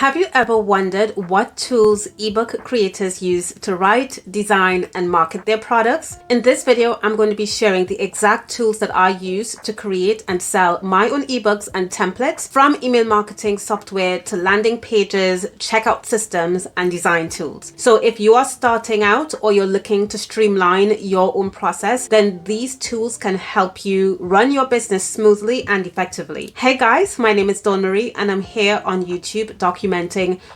Have you ever wondered what tools ebook creators use to write, design, and market their products? In this video, I'm going to be sharing the exact tools that I use to create and sell my own ebooks and templates, from email marketing software to landing pages, checkout systems, and design tools. So if you are starting out or you're looking to streamline your own process, then these tools can help you run your business smoothly and effectively. Hey guys, my name is Dawn Marie and I'm here on YouTube documenting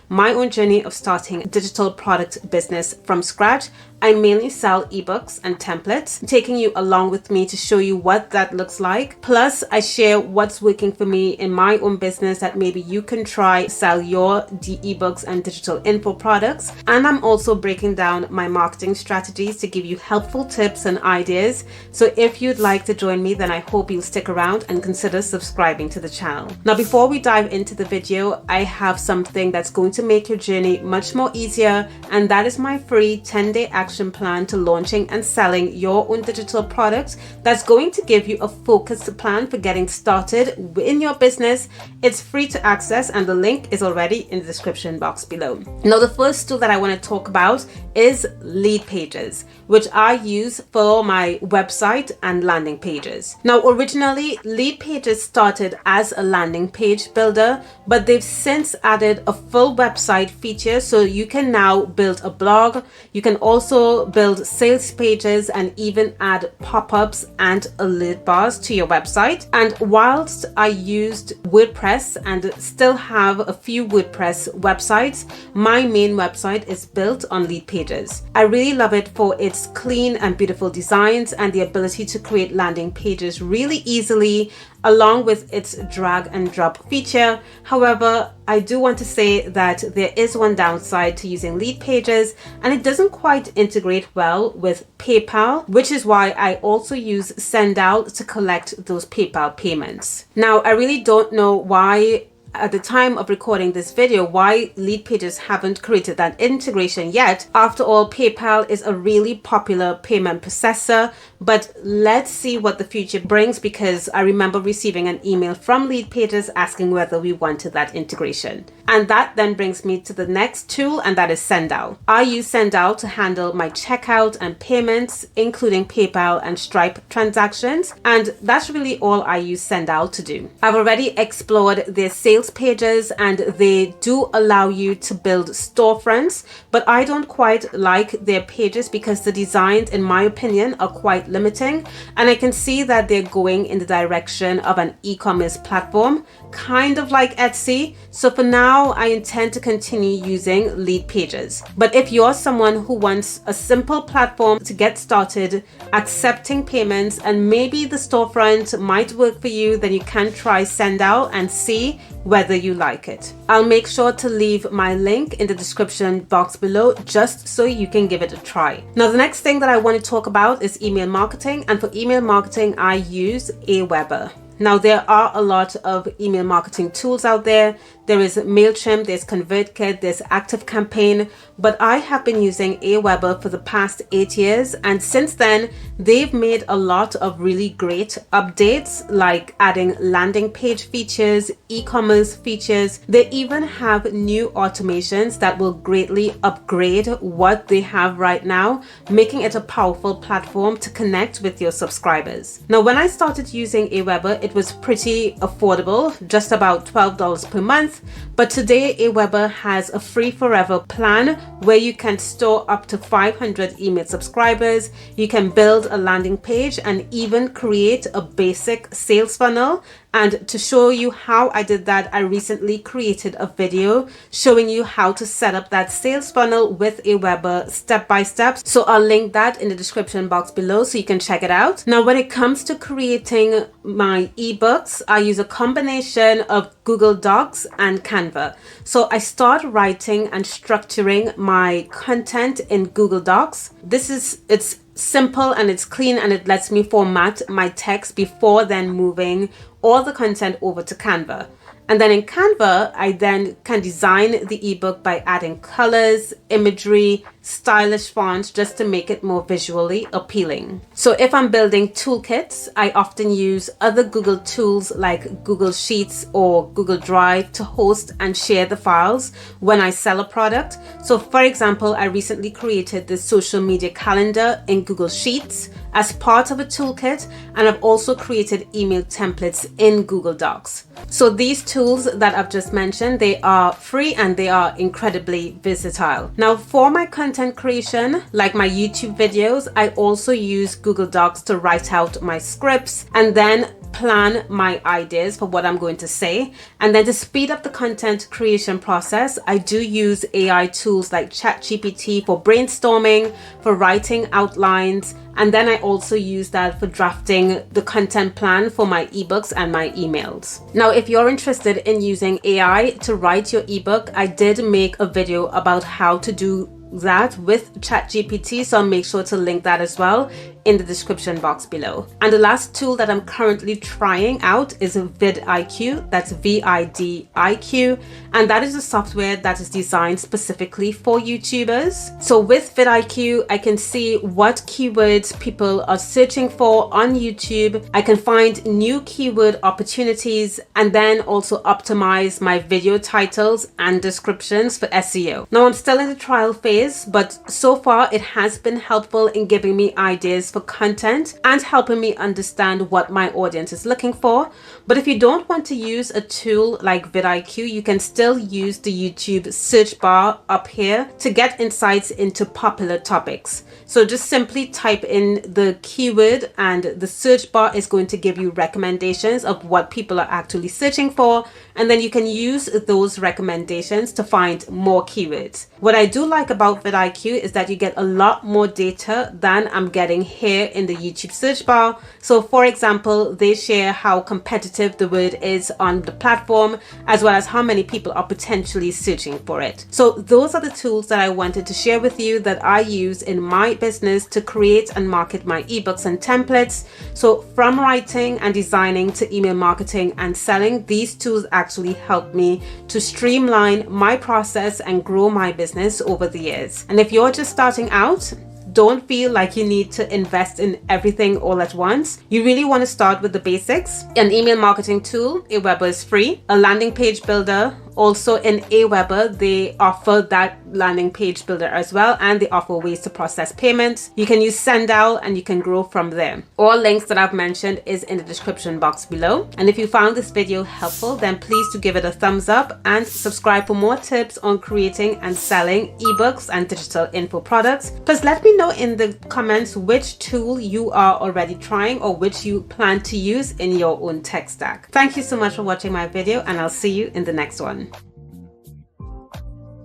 my own journey of starting a digital product business from scratch. I mainly sell ebooks and templates, taking you along with me to show you what that looks like. Plus, I share what's working for me in my own business that maybe you can try sell your ebooks and digital info products. And I'm also breaking down my marketing strategies to give you helpful tips and ideas. So if you'd like to join me, then I hope you'll stick around and consider subscribing to the channel. Now, before we dive into the video, I have something that's going to make your journey much more easier, and that is my free 10-day action plan to launching and selling your own digital products that's going to give you a focused plan for getting started in your business. It's free to access and the link is already in the description box below. Now, the first tool that I want to talk about is lead pages, which I use for my website and landing pages. Now, originally, lead pages started as a landing page builder, but they've since added a full website feature, so you can now build a blog. You can also build sales pages and even add pop-ups and alert bars to your website. And whilst I used WordPress and still have a few WordPress websites, my main website is built on lead pages. I really love it for its clean and beautiful designs and the ability to create landing pages really easily, along with its drag and drop feature. However, I do want to say that there is one downside to using lead pages, and it doesn't quite integrate well with PayPal, which is why I also use Sendout to collect those PayPal payments. Now, I really don't know why at the time of recording this video, why lead pages haven't created that integration yet. After all, PayPal is a really popular payment processor, but let's see what the future brings, because I remember receiving an email from lead pages asking whether we wanted that integration. And that then brings me to the next tool, and that is Sendout. I use Sendout to handle my checkout and payments, including PayPal and Stripe transactions, and that's really all I use Sendout to do. I've already explored their sales pages and they do allow you to build storefronts, but I don't quite like their pages because the designs, in my opinion, are quite limiting, and I can see that they're going in the direction of an e-commerce platform, kind of like Etsy. So for now, I intend to continue using lead pages. But if you're someone who wants a simple platform to get started accepting payments and maybe the storefront might work for you, then you can try Sendout and see whether you like it. I'll make sure to leave my link in the description box below just so you can give it a try. Now, the next thing that I want to talk about is email marketing, and for email marketing, I use Aweber. Now, there are a lot of email marketing tools out there. There is MailChimp, there's ConvertKit, there's ActiveCampaign, but I have been using Aweber for the past 8 years. And since then, they've made a lot of really great updates, like adding landing page features, e-commerce features. They even have new automations that will greatly upgrade what they have right now, making it a powerful platform to connect with your subscribers. Now, when I started using Aweber, it was pretty affordable, just about $12 per month. But today, Aweber has a free forever plan where you can store up to 500 email subscribers. You can build a landing page and even create a basic sales funnel. And to show you how I did that, I recently created a video showing you how to set up that sales funnel with Aweber step by step. So I'll link that in the description box below so you can check it out. Now, when it comes to creating my ebooks, I use a combination of Google Docs and Canva. So I start writing and structuring my content in Google Docs. It's simple and it's clean, and it lets me format my text before then moving all the content over to Canva. And then in Canva, I then can design the ebook by adding colors, imagery, stylish fonts just to make it more visually appealing. So if I'm building toolkits, I often use other Google tools like Google Sheets or Google Drive to host and share the files when I sell a product. So for example, I recently created this social media calendar in Google Sheets as part of a toolkit, and I've also created email templates in Google Docs. So these tools that I've just mentioned, they are free and they are incredibly versatile. Now for my content creation, like my YouTube videos, I also use Google Docs to write out my scripts and then plan my ideas for what I'm going to say. And then to speed up the content creation process, I do use AI tools like ChatGPT for brainstorming, for writing outlines, and then I also use that for drafting the content plan for my ebooks and my emails. Now, if you're interested in using AI to write your ebook, I did make a video about how to do that with ChatGPT, so I'll make sure to link that as well in the description box below. And the last tool that I'm currently trying out is vidIQ. That's VIDIQ, and that is a software that is designed specifically for YouTubers. So with vidIQ, I can see what keywords people are searching for on YouTube. I can find new keyword opportunities and then also optimize my video titles and descriptions for SEO. Now I'm still in the trial phase, but so far it has been helpful in giving me ideas for content and helping me understand what my audience is looking for. But if you don't want to use a tool like vidIQ, you can still use the YouTube search bar up here to get insights into popular topics. So just simply type in the keyword and the search bar is going to give you recommendations of what people are actually searching for, and then you can use those recommendations to find more keywords. What I do like about vidIQ is that you get a lot more data than I'm getting here in the YouTube search bar. So for example, they share how competitive the word is on the platform, as well as how many people are potentially searching for it. So those are the tools that I wanted to share with you that I use in my business to create and market my ebooks and templates. So from writing and designing to email marketing and selling, these tools actually help me to streamline my process and grow my business over the years. And if you're just starting out, don't feel like you need to invest in everything all at once. You really want to start with the basics. An email marketing tool, Aweber, is free. A landing page builder, also in Aweber, they offer that landing page builder as well, and they offer ways to process payments. You can use Sendout and you can grow from there. All links that I've mentioned is in the description box below. And if you found this video helpful, then please do give it a thumbs up and subscribe for more tips on creating and selling ebooks and digital info products. Plus let me know in the comments which tool you are already trying or which you plan to use in your own tech stack. Thank you so much for watching my video, and I'll see you in the next one.